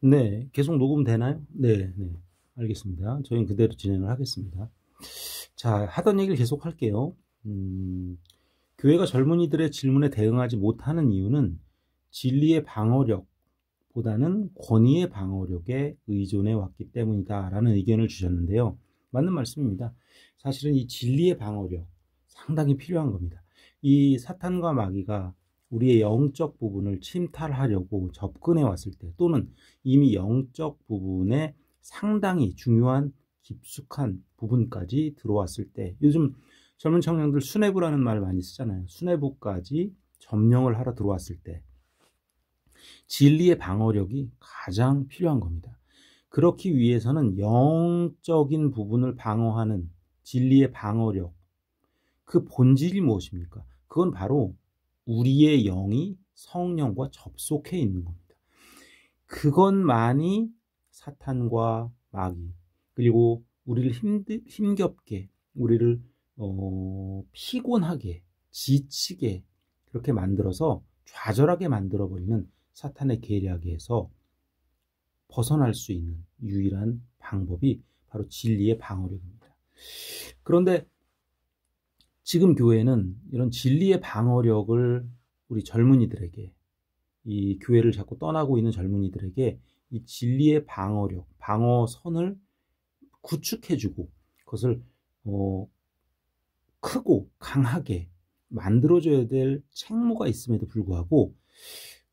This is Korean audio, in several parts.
네, 계속 녹음되나요? 네, 네. 알겠습니다. 저희는 그대로 진행을 하겠습니다. 자, 하던 얘기를 계속 할게요. 교회가 젊은이들의 질문에 대응하지 못하는 이유는 진리의 방어력보다는 권위의 방어력에 의존해 왔기 때문이다라는 의견을 주셨는데요. 맞는 말씀입니다. 사실은 이 진리의 방어력 상당히 필요한 겁니다. 이 사탄과 마귀가 우리의 영적 부분을 침탈하려고 접근해 왔을 때, 또는 이미 영적 부분에 상당히 중요한 깊숙한 부분까지 들어왔을 때, 요즘 젊은 청년들 수뇌부라는 말 많이 쓰잖아요. 수뇌부까지 점령을 하러 들어왔을 때 진리의 방어력이 가장 필요한 겁니다. 그렇기 위해서는 영적인 부분을 방어하는 진리의 방어력, 그 본질이 무엇입니까? 그건 바로 우리의 영이 성령과 접속해 있는 겁니다. 그것만이 사탄과 마귀, 그리고 우리를 힘겹게, 우리를 피곤하게, 지치게 그렇게 만들어서 좌절하게 만들어버리는 사탄의 계략에서 벗어날 수 있는 유일한 방법이 바로 진리의 방어력입니다. 그런데 지금 교회는 이런 진리의 방어력을 우리 젊은이들에게, 이 교회를 자꾸 떠나고 있는 젊은이들에게 이 진리의 방어력, 방어선을 구축해주고 그것을 크고 강하게 만들어줘야 될 책무가 있음에도 불구하고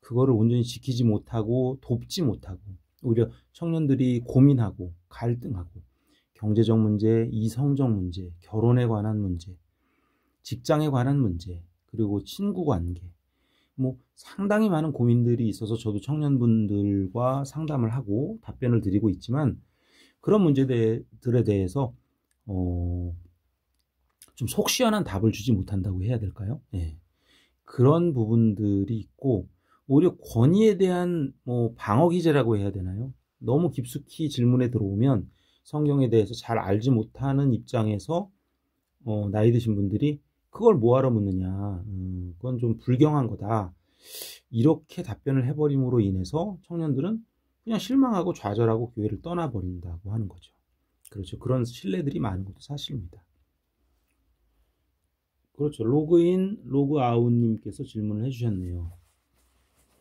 그거를 온전히 지키지 못하고 돕지 못하고 오히려 청년들이 고민하고 갈등하고 경제적 문제, 이성적 문제, 결혼에 관한 문제, 직장에 관한 문제, 그리고 친구 관계, 뭐 상당히 많은 고민들이 있어서 저도 청년분들과 상담을 하고 답변을 드리고 있지만, 그런 문제들에 대해서 좀 속 시원한 답을 주지 못한다고 해야 될까요? 네. 그런 부분들이 있고, 오히려 권위에 대한 방어 기제라고 해야 되나요? 너무 깊숙이 질문에 들어오면 성경에 대해서 잘 알지 못하는 입장에서 나이 드신 분들이 그걸 뭐하러 묻느냐, 그건 좀 불경한 거다, 이렇게 답변을 해버림으로 인해서 청년들은 그냥 실망하고 좌절하고 교회를 떠나버린다고 하는 거죠. 그렇죠. 그런 신뢰들이 많은 것도 사실입니다. 그렇죠. 로그인, 로그아웃님께서 질문을 해주셨네요.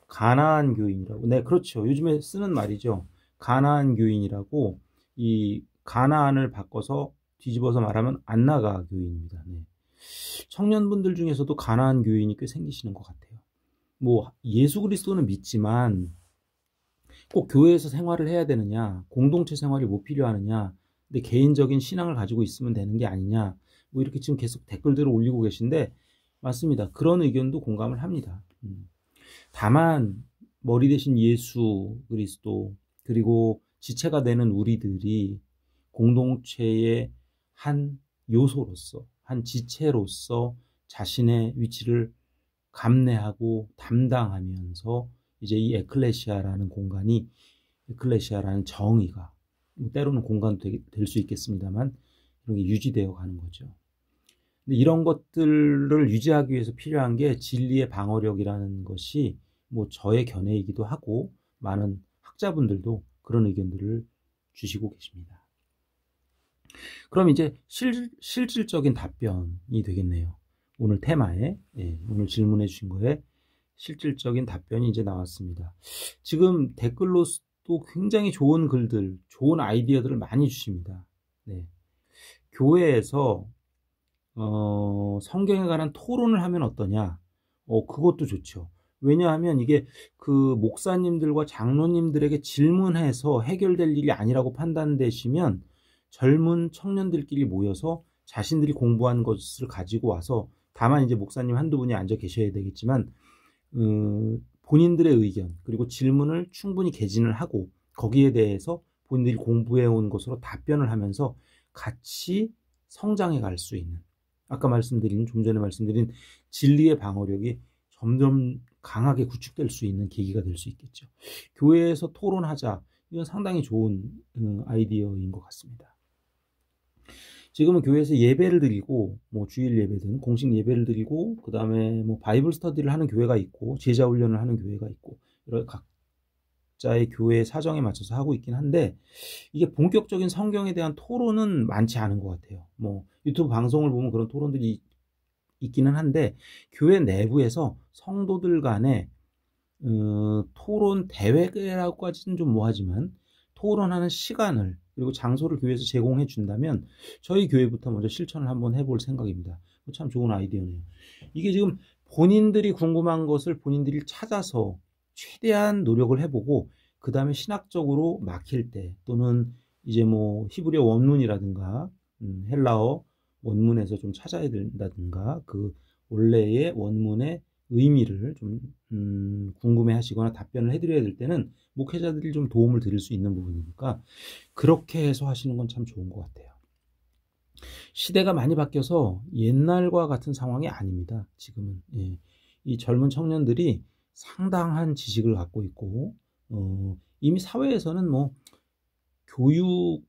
가나안 교인이라고. 네, 그렇죠. 요즘에 쓰는 말이죠. 가나안 교인이라고. 이 가나안을 바꿔서 뒤집어서 말하면 안나가 교인입니다. 네. 청년분들 중에서도 가나안 교인이 꽤 생기시는 것 같아요. 뭐 예수 그리스도는 믿지만 꼭 교회에서 생활을 해야 되느냐, 공동체 생활이 뭐 필요하느냐, 근데 개인적인 신앙을 가지고 있으면 되는 게 아니냐, 뭐 이렇게 지금 계속 댓글들을 올리고 계신데, 맞습니다. 그런 의견도 공감을 합니다. 다만 머리 대신 예수 그리스도, 그리고 지체가 되는 우리들이 공동체의 한 요소로서, 한 지체로서 자신의 위치를 감내하고 담당하면서 이제 이 에클레시아라는 공간이, 에클레시아라는 정의가 때로는 공간도 될 수 있겠습니다만 이런 게 유지되어 가는 거죠. 근데 이런 것들을 유지하기 위해서 필요한 게 진리의 방어력이라는 것이 뭐 저의 견해이기도 하고, 많은 학자분들도 그런 의견들을 주시고 계십니다. 그럼 이제 실질적인 답변이 되겠네요. 오늘 테마에, 오늘 질문해 주신 거에 실질적인 답변이 이제 나왔습니다. 지금 댓글로도 굉장히 좋은 글들, 좋은 아이디어들을 많이 주십니다. 네. 교회에서 성경에 관한 토론을 하면 어떠냐? 그것도 좋죠. 왜냐하면 이게 그 목사님들과 장로님들에게 질문해서 해결될 일이 아니라고 판단되시면 젊은 청년들끼리 모여서 자신들이 공부한 것을 가지고 와서, 다만 이제 목사님 한두 분이 앉아 계셔야 되겠지만 본인들의 의견 그리고 질문을 충분히 개진을 하고 거기에 대해서 본인들이 공부해 온 것으로 답변을 하면서 같이 성장해 갈 수 있는, 아까 좀 전에 말씀드린 진리의 방어력이 점점 강하게 구축될 수 있는 계기가 될 수 있겠죠. 교회에서 토론하자, 이건 상당히 좋은 아이디어인 것 같습니다. 지금은 교회에서 예배를 드리고, 뭐 주일 예배든 공식 예배를 드리고, 그 다음에 뭐 바이블 스터디를 하는 교회가 있고, 제자 훈련을 하는 교회가 있고, 여러 각자의 교회 사정에 맞춰서 하고 있긴 한데 이게 본격적인 성경에 대한 토론은 많지 않은 것 같아요. 뭐 유튜브 방송을 보면 그런 토론들이 있기는 한데 교회 내부에서 성도들 간에 토론 대회라고까지는 좀 뭐하지만 토론하는 시간을 그리고 장소를 교회에서 제공해 준다면 저희 교회부터 먼저 실천을 한번 해볼 생각입니다. 참 좋은 아이디어네요. 이게 지금 본인들이 궁금한 것을 본인들이 찾아서 최대한 노력을 해보고 그 다음에 신학적으로 막힐 때 또는 이제 뭐 히브리어 원문이라든가 헬라어 원문에서 좀 찾아야 된다든가 그 원래의 원문의 의미를 좀 궁금해 하시거나 답변을 해드려야 될 때는 목회자들이 좀 도움을 드릴 수 있는 부분이니까 그렇게 해서 하시는 건 참 좋은 것 같아요. 시대가 많이 바뀌어서 옛날과 같은 상황이 아닙니다. 지금은 예. 이 젊은 청년들이 상당한 지식을 갖고 있고 이미 사회에서는 뭐 교육의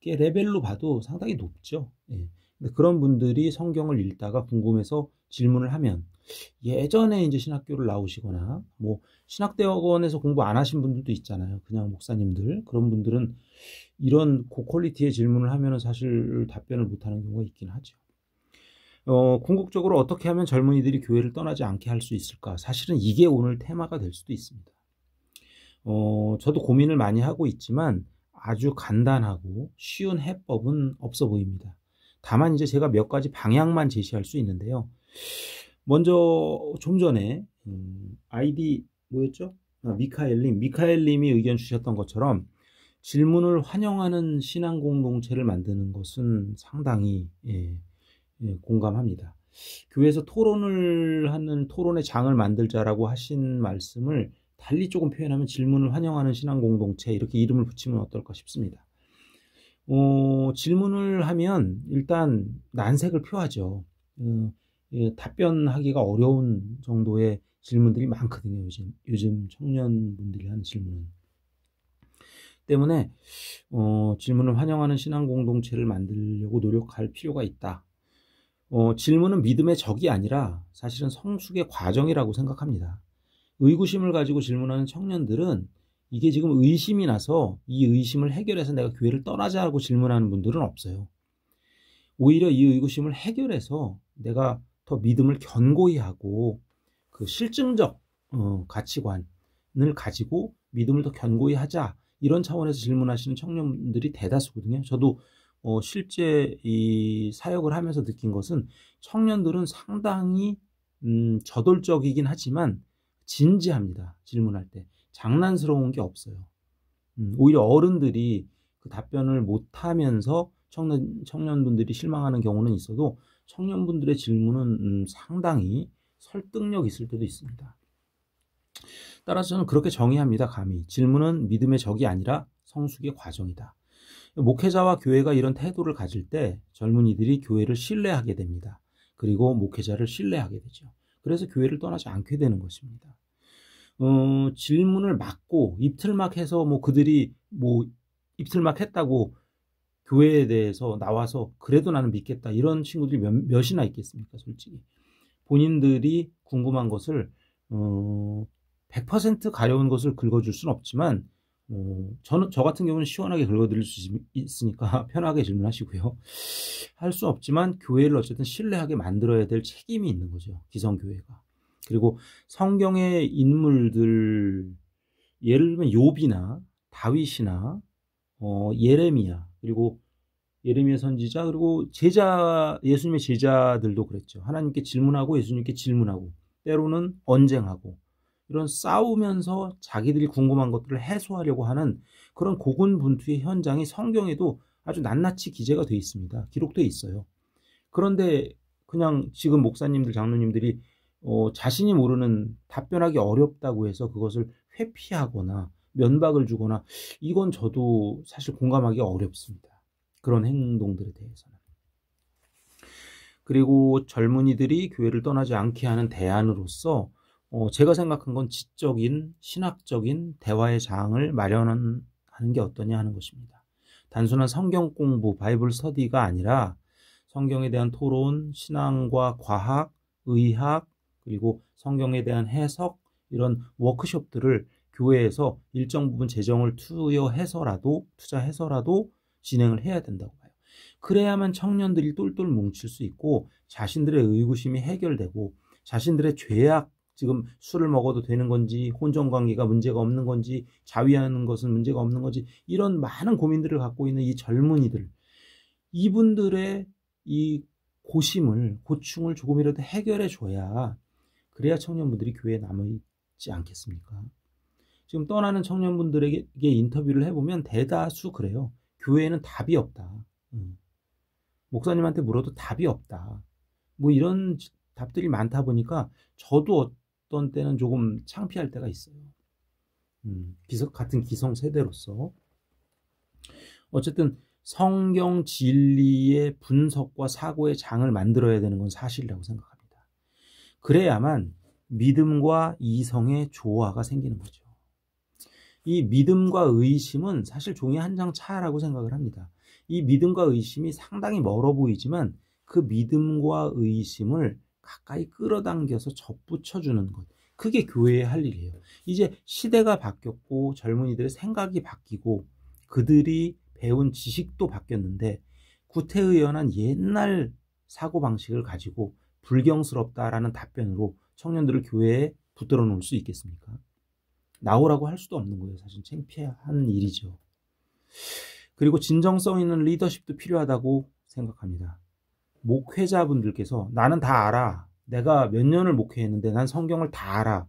레벨로 봐도 상당히 높죠. 예. 근데 그런 분들이 성경을 읽다가 궁금해서 질문을 하면 예전에 이제 신학교를 나오시거나 뭐 신학대학원에서 공부 안 하신 분들도 있잖아요. 그냥 목사님들 그런 분들은 이런 고퀄리티의 질문을 하면은 사실 답변을 못하는 경우가 있긴 하죠. 궁극적으로 어떻게 하면 젊은이들이 교회를 떠나지 않게 할 수 있을까? 사실은 이게 오늘 테마가 될 수도 있습니다. 저도 고민을 많이 하고 있지만 아주 간단하고 쉬운 해법은 없어 보입니다. 다만 이제 제가 몇 가지 방향만 제시할 수 있는데요. 먼저 좀 전에 아이디 뭐였죠? 미카엘님이 의견 주셨던 것처럼 질문을 환영하는 신앙 공동체를 만드는 것은 상당히 공감합니다. 교회에서 토론을 하는 토론의 장을 만들자라고 하신 말씀을 달리 조금 표현하면 질문을 환영하는 신앙 공동체 이렇게 이름을 붙이면 어떨까 싶습니다. 질문을 하면 일단 난색을 표하죠. 답변하기가 어려운 정도의 질문들이 많거든요. 요즘 청년분들이 하는 질문은. 때문에 질문을 환영하는 신앙 공동체를 만들려고 노력할 필요가 있다. 질문은 믿음의 적이 아니라 사실은 성숙의 과정이라고 생각합니다. 의구심을 가지고 질문하는 청년들은 이게 지금 의심이 나서 이 의심을 해결해서 내가 교회를 떠나자고 질문하는 분들은 없어요. 오히려 이 의구심을 해결해서 내가 더 믿음을 견고히 하고 그 실증적 가치관을 가지고 믿음을 더 견고히 하자 이런 차원에서 질문하시는 청년들이 대다수거든요. 저도 실제 이 사역을 하면서 느낀 것은 청년들은 상당히 저돌적이긴 하지만 진지합니다. 질문할 때 장난스러운 게 없어요. 오히려 어른들이 그 답변을 못하면서 청년분들이 실망하는 경우는 있어도 청년분들의 질문은 상당히 설득력 있을 때도 있습니다. 따라서 저는 그렇게 정의합니다. 감히 질문은 믿음의 적이 아니라 성숙의 과정이다. 목회자와 교회가 이런 태도를 가질 때 젊은이들이 교회를 신뢰하게 됩니다. 그리고 목회자를 신뢰하게 되죠. 그래서 교회를 떠나지 않게 되는 것입니다. 질문을 막고 입틀막 해서 뭐 그들이 뭐 입틀막 했다고 교회에 대해서 나와서 그래도 나는 믿겠다 이런 친구들이 몇이나 있겠습니까? 솔직히 본인들이 궁금한 것을 100% 가려운 것을 긁어줄 수는 없지만 저 같은 경우는 시원하게 긁어드릴 수 있으니까 편하게 질문하시고요. 할 수 없지만 교회를 어쨌든 신뢰하게 만들어야 될 책임이 있는 거죠. 기성교회가. 그리고 성경의 인물들 예를 들면 욥이나 다윗이나 예레미야 그리고 예레미야 선지자 그리고 예수님의 제자들도 그랬죠. 하나님께 질문하고 예수님께 질문하고 때로는 언쟁하고 이런 싸우면서 자기들이 궁금한 것들을 해소하려고 하는 그런 고군분투의 현장이 성경에도 아주 낱낱이 기재가 되어 있습니다. 기록되어 있어요. 그런데 그냥 지금 목사님들, 장로님들이 자신이 모르는 답변하기 어렵다고 해서 그것을 회피하거나 면박을 주거나 이건 저도 사실 공감하기 어렵습니다. 그런 행동들에 대해서는. 그리고 젊은이들이 교회를 떠나지 않게 하는 대안으로서 제가 생각한 건 지적인, 신학적인 대화의 장을 마련하는 게 어떠냐 하는 것입니다. 단순한 성경 공부, 바이블 스터디가 아니라 성경에 대한 토론, 신앙과 과학, 의학, 그리고 성경에 대한 해석, 이런 워크숍들을 교회에서 일정 부분 재정을 투자해서라도 진행을 해야 된다고 봐요. 그래야만 청년들이 똘똘 뭉칠 수 있고 자신들의 의구심이 해결되고 자신들의 죄악, 지금 술을 먹어도 되는 건지 혼전관계가 문제가 없는 건지 자위하는 것은 문제가 없는 건지 이런 많은 고민들을 갖고 있는 이 젊은이들, 이분들의 이 고충을 조금이라도 해결해 줘야 그래야 청년분들이 교회에 남아있지 않겠습니까? 지금 떠나는 청년분들에게 인터뷰를 해보면 대다수 그래요. 교회에는 답이 없다. 목사님한테 물어도 답이 없다. 뭐 이런 답들이 많다 보니까 저도 어떤 때는 조금 창피할 때가 있어요. 같은 기성세대로서. 어쨌든 성경 진리의 분석과 사고의 장을 만들어야 되는 건 사실이라고 생각합니다. 그래야만 믿음과 이성의 조화가 생기는 거죠. 이 믿음과 의심은 사실 종이 한 장 차라고 생각을 합니다. 이 믿음과 의심이 상당히 멀어 보이지만 그 믿음과 의심을 가까이 끌어당겨서 접붙여주는 것, 그게 교회의 할 일이에요. 이제 시대가 바뀌었고 젊은이들의 생각이 바뀌고 그들이 배운 지식도 바뀌었는데 구태의연한 옛날 사고방식을 가지고 불경스럽다라는 답변으로 청년들을 교회에 붙들어 놓을 수 있겠습니까? 나오라고 할 수도 없는 거예요. 사실 창피한 일이죠. 그리고 진정성 있는 리더십도 필요하다고 생각합니다. 목회자분들께서 나는 다 알아. 내가 몇 년을 목회했는데 난 성경을 다 알아.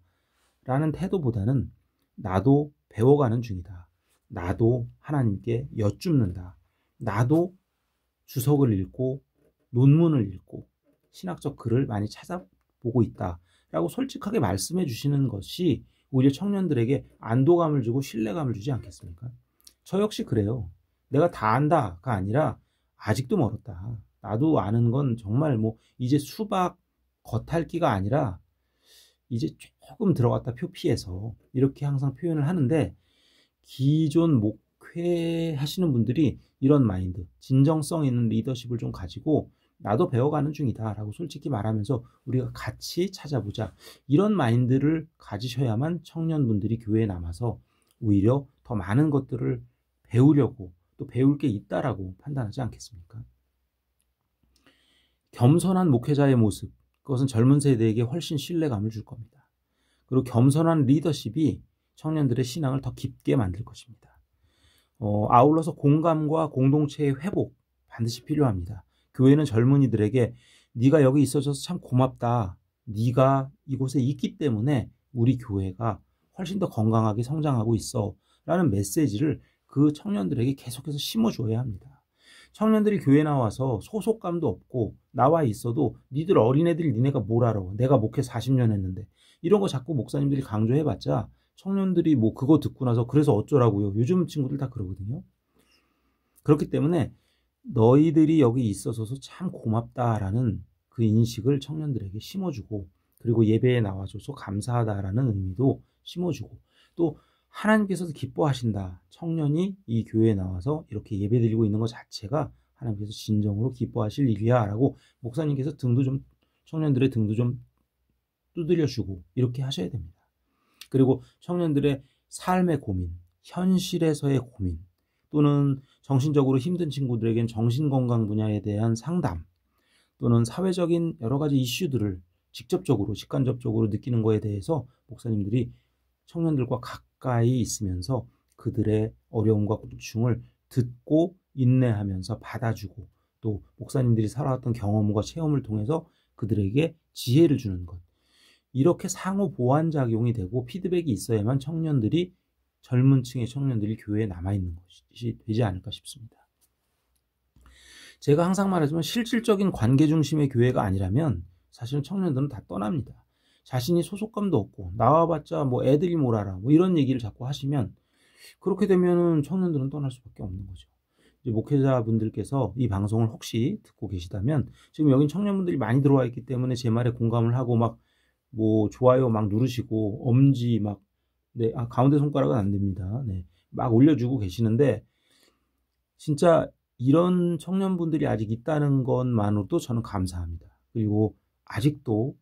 라는 태도보다는 나도 배워가는 중이다. 나도 하나님께 여쭙는다. 나도 주석을 읽고 논문을 읽고 신학적 글을 많이 찾아보고 있다. 라고 솔직하게 말씀해 주시는 것이 오히려 청년들에게 안도감을 주고 신뢰감을 주지 않겠습니까? 저 역시 그래요. 내가 다 안다가 아니라 아직도 멀었다. 나도 아는 건 정말 뭐 이제 수박 겉핥기가 아니라 이제 조금 들어갔다 표피해서 이렇게 항상 표현을 하는데, 기존 목회 하시는 분들이 이런 마인드, 진정성 있는 리더십을 좀 가지고 나도 배워가는 중이다 라고 솔직히 말하면서 우리가 같이 찾아보자, 이런 마인드를 가지셔야만 청년분들이 교회에 남아서 오히려 더 많은 것들을 배우려고, 또 배울 게 있다라고 판단하지 않겠습니까? 겸손한 목회자의 모습, 그것은 젊은 세대에게 훨씬 신뢰감을 줄 겁니다. 그리고 겸손한 리더십이 청년들의 신앙을 더 깊게 만들 것입니다. 아울러서 공감과 공동체의 회복 반드시 필요합니다. 교회는 젊은이들에게 네가 여기 있어줘서 참 고맙다. 네가 이곳에 있기 때문에 우리 교회가 훨씬 더 건강하게 성장하고 있어. 라는 메시지를 그 청년들에게 계속해서 심어줘야 합니다. 청년들이 교회 나와서 소속감도 없고 나와 있어도 니들 어린애들이 니네가 뭘 알아. 내가 목회 40년 했는데. 이런 거 자꾸 목사님들이 강조해봤자 청년들이 뭐 그거 듣고 나서 그래서 어쩌라고요. 요즘 친구들 다 그러거든요. 그렇기 때문에 너희들이 여기 있어서 참 고맙다라는 그 인식을 청년들에게 심어주고, 그리고 예배에 나와줘서 감사하다라는 의미도 심어주고, 또 하나님께서도 기뻐하신다. 청년이 이 교회에 나와서 이렇게 예배드리고 있는 것 자체가 하나님께서 진정으로 기뻐하실 일이야 라고 목사님께서 청년들의 등도 좀 두드려주고 이렇게 하셔야 됩니다. 그리고 청년들의 삶의 고민, 현실에서의 고민, 또는 정신적으로 힘든 친구들에겐 정신건강 분야에 대한 상담, 또는 사회적인 여러 가지 이슈들을 직접적으로, 직간접적으로 느끼는 거에 대해서 목사님들이 청년들과 가까이 있으면서 그들의 어려움과 고충을 듣고 인내하면서 받아주고, 또 목사님들이 살아왔던 경험과 체험을 통해서 그들에게 지혜를 주는 것, 이렇게 상호 보완 작용이 되고 피드백이 있어야만 젊은 층의 청년들이 교회에 남아있는 것이 되지 않을까 싶습니다. 제가 항상 말하지만 실질적인 관계 중심의 교회가 아니라면 사실은 청년들은 다 떠납니다. 자신이 소속감도 없고 나와봤자 뭐 애들이 뭘 알아, 뭐 이런 얘기를 자꾸 하시면, 그렇게 되면은 청년들은 떠날 수밖에 없는 거죠. 이제 목회자분들께서 이 방송을 혹시 듣고 계시다면, 지금 여긴 청년분들이 많이 들어와 있기 때문에 제 말에 공감을 하고 막 뭐 좋아요 막 누르시고 엄지 막, 네, 가운데 손가락은 안 됩니다. 네, 막 올려주고 계시는데, 진짜 이런 청년분들이 아직 있다는 것만으로도 저는 감사합니다. 그리고 아직도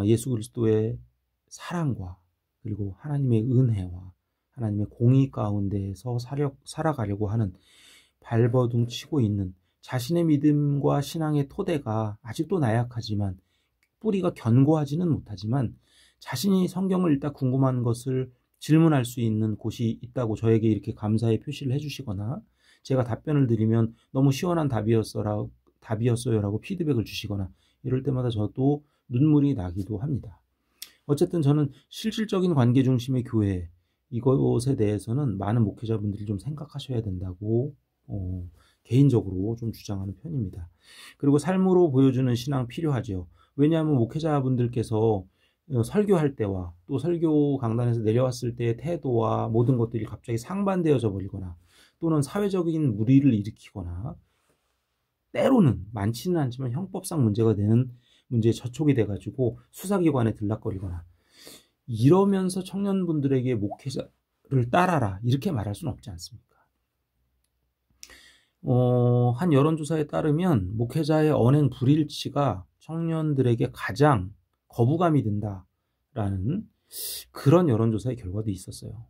예수 그리스도의 사랑과 그리고 하나님의 은혜와 하나님의 공의 가운데에서 살아가려고 하는 발버둥 치고 있는 자신의 믿음과 신앙의 토대가 아직도 나약하지만 뿌리가 견고하지는 못하지만 자신이 성경을 읽다 궁금한 것을 질문할 수 있는 곳이 있다고 저에게 이렇게 감사의 표시를 해주시거나 제가 답변을 드리면 너무 시원한 답이었어요라고 피드백을 주시거나 이럴 때마다 저도 눈물이 나기도 합니다. 어쨌든 저는 실질적인 관계 중심의 교회 이것에 대해서는 많은 목회자분들이 좀 생각하셔야 된다고 개인적으로 좀 주장하는 편입니다. 그리고 삶으로 보여주는 신앙 필요하죠. 왜냐하면 목회자분들께서 설교할 때와 또 설교 강단에서 내려왔을 때의 태도와 모든 것들이 갑자기 상반되어져 버리거나 또는 사회적인 물의를 일으키거나 때로는 많지는 않지만 형법상 문제가 되는 문제에 저촉이 돼가지고 수사기관에 들락거리거나 이러면서 청년분들에게 목회자를 따라라 이렇게 말할 수는 없지 않습니까? 한 여론조사에 따르면 목회자의 언행 불일치가 청년들에게 가장 거부감이 든다라는 그런 여론조사의 결과도 있었어요.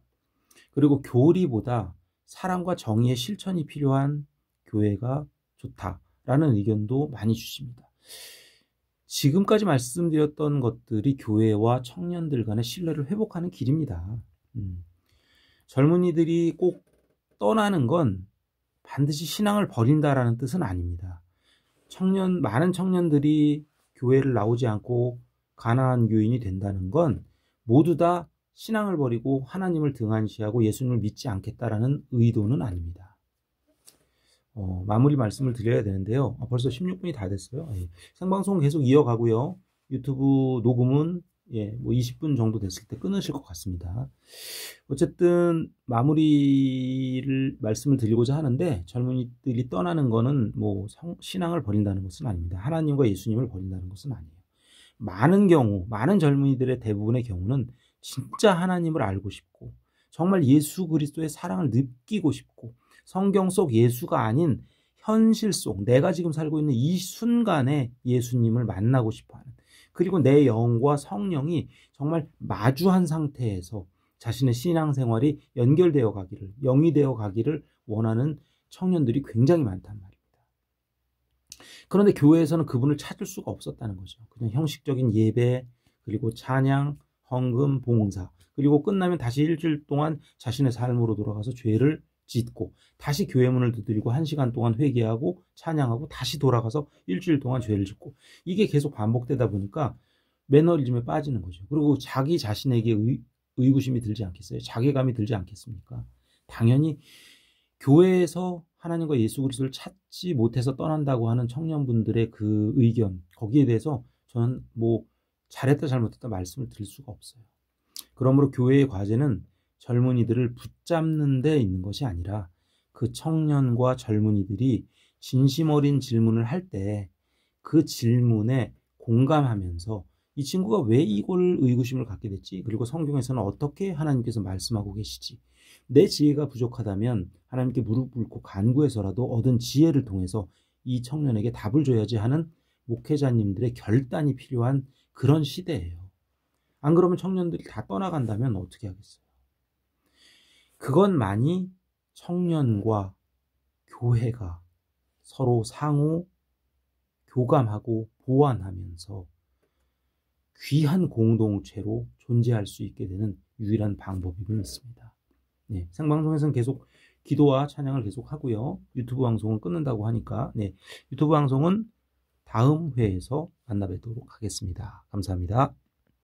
그리고 교리보다 사랑과 정의의 실천이 필요한 교회가 좋다라는 의견도 많이 주십니다. 지금까지 말씀드렸던 것들이 교회와 청년들 간의 신뢰를 회복하는 길입니다. 젊은이들이 꼭 떠나는 건 반드시 신앙을 버린다라는 뜻은 아닙니다. 많은 청년들이 교회를 나오지 않고 가나안 교인이 된다는 건 모두 다 신앙을 버리고 하나님을 등한시하고 예수님을 믿지 않겠다라는 의도는 아닙니다. 마무리 말씀을 드려야 되는데요. 벌써 16분이 다 됐어요. 생방송 계속 이어가고요. 유튜브 녹음은 20분 정도 됐을 때 끊으실 것 같습니다. 어쨌든 말씀을 드리고자 하는데 젊은이들이 떠나는 거는 신앙을 버린다는 것은 아닙니다. 하나님과 예수님을 버린다는 것은 아니에요. 많은 젊은이들의 대부분의 경우는 진짜 하나님을 알고 싶고 정말 예수 그리스도의 사랑을 느끼고 싶고 성경 속 예수가 아닌 현실 속 내가 지금 살고 있는 이 순간에 예수님을 만나고 싶어하는 그리고 내 영과 성령이 정말 마주한 상태에서 자신의 신앙생활이 연결되어 가기를 영이 되어 가기를 원하는 청년들이 굉장히 많단 말입니다. 그런데 교회에서는 그분을 찾을 수가 없었다는 거죠. 그냥 형식적인 예배 그리고 찬양, 헌금, 봉사 그리고 끝나면 다시 일주일 동안 자신의 삶으로 돌아가서 죄를 짓고 다시 교회 문을 두드리고 1시간 동안 회개하고 찬양하고 다시 돌아가서 일주일 동안 죄를 짓고 이게 계속 반복되다 보니까 매너리즘에 빠지는 거죠. 그리고 자기 자신에게 의구심이 들지 않겠어요? 자괴감이 들지 않겠습니까? 당연히 교회에서 하나님과 예수 그리스도를 찾지 못해서 떠난다고 하는 청년분들의 그 의견 거기에 대해서 저는 잘했다 잘못했다 말씀을 드릴 수가 없어요. 그러므로 교회의 과제는 젊은이들을 붙잡는 데 있는 것이 아니라 그 청년과 젊은이들이 진심 어린 질문을 할 때 그 질문에 공감하면서 이 친구가 왜 이걸 의구심을 갖게 됐지? 그리고 성경에서는 어떻게 하나님께서 말씀하고 계시지? 내 지혜가 부족하다면 하나님께 무릎 꿇고 간구해서라도 얻은 지혜를 통해서 이 청년에게 답을 줘야지 하는 목회자님들의 결단이 필요한 그런 시대예요. 안 그러면 청년들이 다 떠나간다면 어떻게 하겠어요? 그것만이 청년과 교회가 서로 상호 교감하고 보완하면서 귀한 공동체로 존재할 수 있게 되는 유일한 방법임을 믿습니다. 생방송에서는 계속 기도와 찬양을 계속 하고요. 유튜브 방송은 끊는다고 하니까 유튜브 방송은 다음 회에서 만나 뵙도록 하겠습니다. 감사합니다.